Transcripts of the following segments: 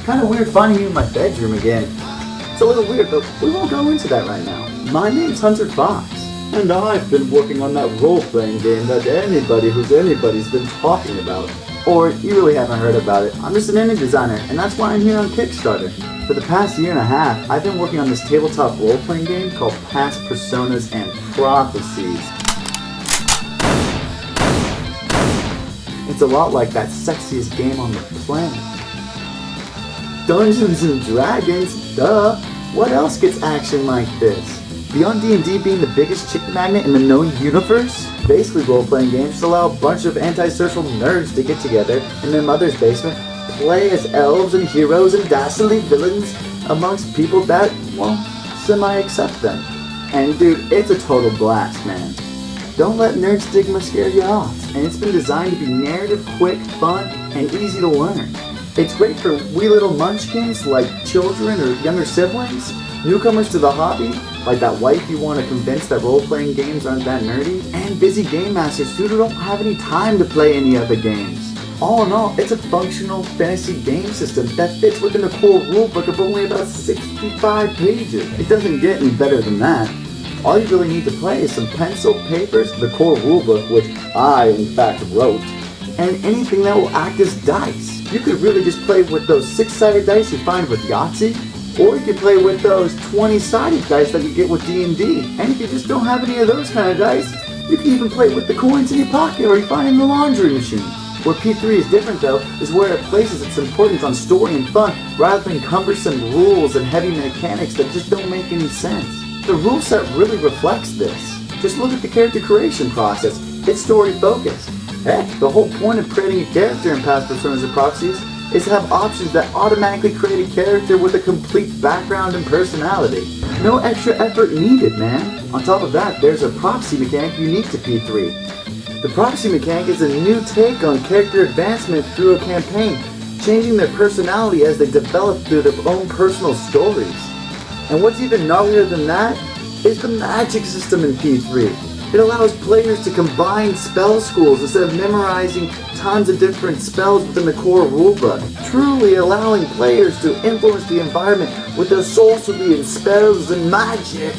Kinda weird finding you in my bedroom again. It's a little weird, but we won't go into that right now. My name's Hunter Fox, and I've been working on that role-playing game that anybody's been talking about. Or you really haven't heard about it. I'm just an indie designer, and that's why I'm here on Kickstarter. For the past year and a half, I've been working on this tabletop role-playing game called Past Personas and Prophecies. It's a lot like that sexiest game on the planet. Dungeons and Dragons, duh! What else gets action like this? Beyond D&D being the biggest chick magnet in the known universe, basically role-playing games just allow a bunch of antisocial nerds to get together in their mother's basement, play as elves and heroes and dastardly villains amongst people that, well, semi-accept them. And dude, it's a total blast, man. Don't let nerd stigma scare you off, and it's been designed to be narrative, quick, fun, and easy to learn. It's great for wee little munchkins like children or younger siblings, newcomers to the hobby, like that wife you want to convince that role-playing games aren't that nerdy, and busy game masters who don't have any time to play any other games. All in all, it's a functional fantasy game system that fits within the core rulebook of only about 65 pages. It doesn't get any better than that. All you really need to play is some pencil, papers, the core rulebook, which I, in fact, wrote, and anything that will act as dice. You could really just play with those 6-sided dice you find with Yahtzee, or you could play with those 20-sided dice that you get with D&D. And if you just don't have any of those kind of dice, you can even play with the coins in your pocket or you find in the laundry machine. Where P3 is different though, is where it places its importance on story and fun, rather than cumbersome rules and heavy mechanics that just don't make any sense. The rule set really reflects this. Just look at the character creation process. It's story focused. Heck, the whole point of creating a character in Past Personas and Prophecies is to have options that automatically create a character with a complete background and personality. No extra effort needed, man. On top of that, there's a prophecy mechanic unique to P3. The prophecy mechanic is a new take on character advancement through a campaign, changing their personality as they develop through their own personal stories. And what's even gnarlier than that is the magic system in P3. It allows players to combine spell schools instead of memorizing tons of different spells within the core rulebook, truly allowing players to influence the environment with their sorcery and spells and magic.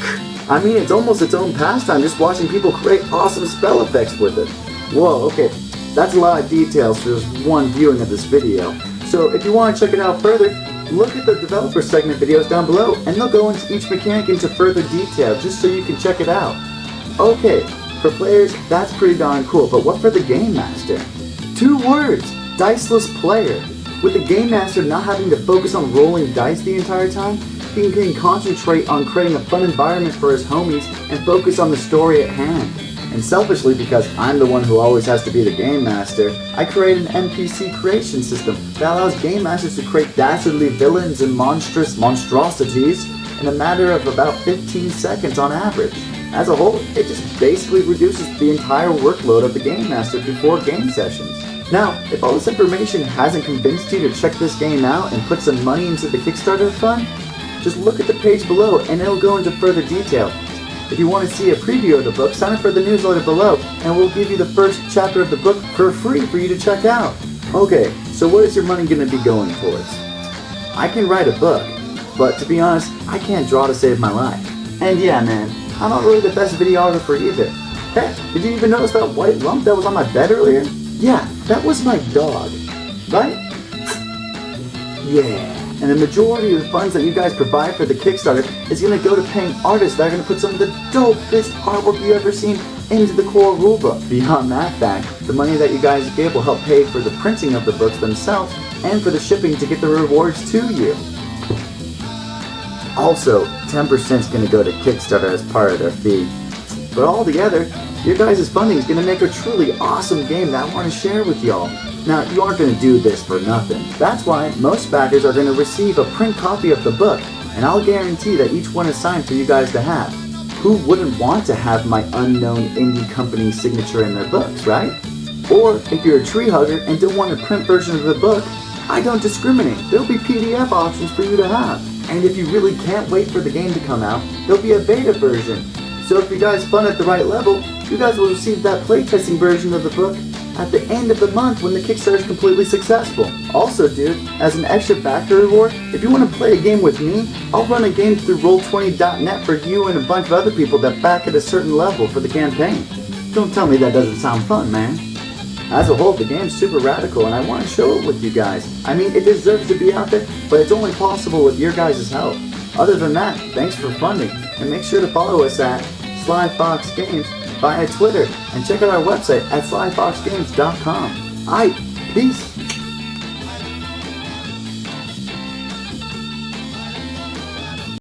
I mean, it's almost its own pastime just watching people create awesome spell effects with it. Whoa, okay, that's a lot of details for just one viewing of this video. So if you want to check it out further, look at the developer segment videos down below and they'll go into each mechanic into further detail just so you can check it out. Okay, for players, that's pretty darn cool, but what for the Game Master? 2 words, diceless player. With the Game Master not having to focus on rolling dice the entire time, he can concentrate on creating a fun environment for his homies and focus on the story at hand. And selfishly, because I'm the one who always has to be the Game Master, I created an NPC creation system that allows Game Masters to create dastardly villains and monstrous monstrosities in a matter of about 15 seconds on average. As a whole, it just basically reduces the entire workload of the Game Master before game sessions. Now, if all this information hasn't convinced you to check this game out and put some money into the Kickstarter fund, just look at the page below and it'll go into further detail. If you want to see a preview of the book, sign up for the newsletter below and we'll give you the first chapter of the book for free for you to check out. Okay, so what is your money going to be going towards? I can write a book, but to be honest, I can't draw to save my life. And yeah, man, I'm not really the best videographer either. Heck, did you even notice that white lump that was on my bed earlier? Yeah, that was my dog. Right? Yeah. And the majority of the funds that you guys provide for the Kickstarter is going to go to paying artists that are going to put some of the dopest artwork you've ever seen into the core rulebook. Beyond that fact, the money that you guys give will help pay for the printing of the books themselves and for the shipping to get the rewards to you. Also, 10% is going to go to Kickstarter as part of their fee. But altogether, your guys' funding is going to make a truly awesome game that I want to share with y'all. Now, you aren't going to do this for nothing. That's why most backers are going to receive a print copy of the book, and I'll guarantee that each one is signed for you guys to have. Who wouldn't want to have my unknown indie company signature in their books, right? Or, if you're a tree hugger and don't want a print version of the book, I don't discriminate. There'll be PDF options for you to have. And if you really can't wait for the game to come out, there'll be a beta version. So if you guys fund at the right level, you guys will receive that playtesting version of the book at the end of the month when the Kickstarter is completely successful. Also, dude, as an extra backer reward, if you want to play a game with me, I'll run a game through Roll20.net for you and a bunch of other people that back at a certain level for the campaign. Don't tell me that doesn't sound fun, man. As a whole, the game's super radical and I want to show it with you guys. I mean, it deserves to be out there, but it's only possible with your guys' help. Other than that, thanks for funding, and make sure to follow us at Sly Fox Games via Twitter, and check out our website at slyfoxgames.com. Aight, peace!